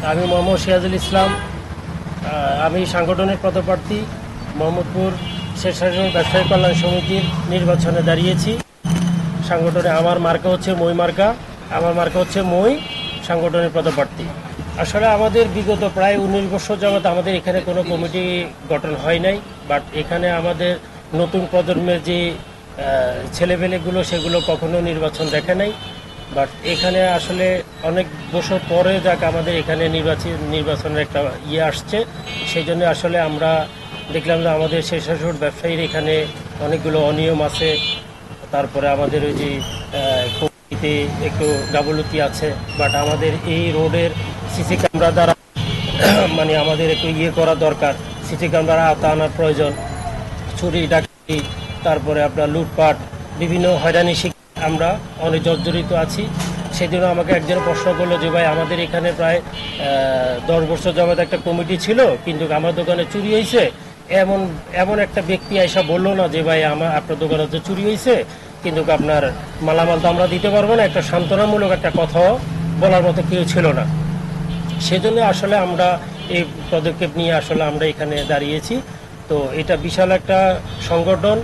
আমি মোহাম্মদ সিরাজুল ইসলাম। আমি সাংগঠনিক পদপ্রার্থী মোহাম্মদপুর স্বেচ্ছাসেবক ব্যবসায়ী কল্যাণ সমিতির নির্বাচনে দাঁড়িয়েছি। সাংগঠনে আমার মার্কা হচ্ছে মই মার্কা, আমার মার্কা হচ্ছে মই। সাংগঠনিক পদপ্রার্থী আসলে আমাদের বিগত প্রায় 19 বছর যাবৎ আমাদের এখানে কোনো কমিটি গঠন হয় নাই। বাট এখানে আমাদের নতুন প্রজন্মের যে ছেলেপেলেগুলো সেগুলো কখনো নির্বাচন দেখে নাই। বাট এখানে আসলে অনেক বছর পরে যাক আমাদের এখানে নির্বাচনের একটা আসছে, সেই জন্য আসলে আমরা দেখলাম যে আমাদের স্বেচ্ছাসেবক ব্যবসায়ীর এখানে অনেকগুলো অনিয়ম আছে। তারপরে আমাদের ওই যে কমিটিতে একটু গাফলতি আছে। বাট আমাদের এই রোডের সিসি ক্যামেরা দ্বারা মানে আমাদের একটু করা দরকার। সিসি ক্যামেরা আনার প্রয়োজন। চুরি ডাকাতি, তারপরে আপনার লুটপাট, বিভিন্ন হয়রানি আমরা অনেক জর্জরিত আছি। সেই জন্য আমাকে একজন প্রশ্ন করলো যে ভাই, আমাদের এখানে প্রায় 10 বছর যাবৎ একটা কমিটি ছিল, কিন্তু আমার দোকানে চুরি হয়েছে। এমন একটা ব্যক্তি এসে বললো না যে ভাই আপনার দোকানে তো চুরি হয়েছে, কিন্তু আপনার মালামাল তো আমরা দিতে পারবো না। একটা সান্ত্বনামূলক একটা কথাও বলার মতো কেউ ছিল না। সেজন্য আসলে আমরা এই পদক্ষেপ নিয়ে আসলে আমরা এখানে দাঁড়িয়েছি। তো এটা বিশাল একটা সংগঠন,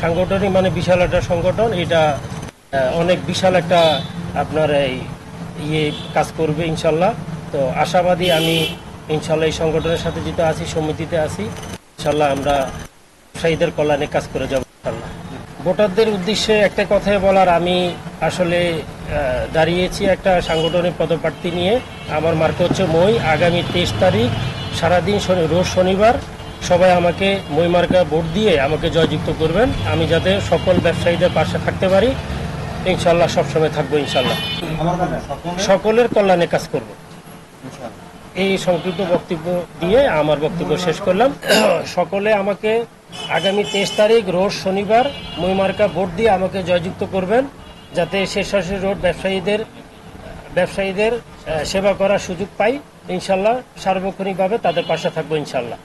সাংগঠনিক মানে বিশাল একটা সংগঠন। এটা অনেক বিশাল একটা আপনার কাজ করবে ইনশাল্লাহ। তো আশাবাদী আমি ইনশাল্লাহ এই সংগঠনের সাথে যেটা আছি, সমিতিতে আছি, ইনশাল্লাহ আমরা ব্যবসায়ীদের কল্যাণে কাজ করে যাব ইনশাল্লাহ। ভোটারদের উদ্দেশ্যে একটা কথাই বলার, আমি আসলে দাঁড়িয়েছি একটা সাংগঠনিক পদপ্রার্থী নিয়ে। আমার মার্কা হচ্ছে মই। আগামী 23 তারিখ সারাদিন রোজ শনিবার সবাই আমাকে মই মার্কা ভোট দিয়ে আমাকে জয়যুক্ত করবেন। আমি যাতে সকল ব্যবসায়ীদের পাশে থাকতে পারি, ইনশাল্লাহ সবসময় থাকবো ইনশাল্লাহ। সকলের কল্যাণে কাজ করব। এই সংক্ষিপ্ত বক্তব্য দিয়ে আমার বক্তব্য শেষ করলাম। সকলে আমাকে আগামী 23 তারিখ রোজ শনিবার মই মার্কা ভোট দিয়ে আমাকে জয়যুক্ত করবেন, যাতে স্বেচ্ছাসেবক রোড ব্যবসায়ীদের সেবা করার সুযোগ পাই। ইনশাল্লাহ সার্বক্ষণিকভাবে তাদের পাশে থাকবো ইনশাল্লাহ।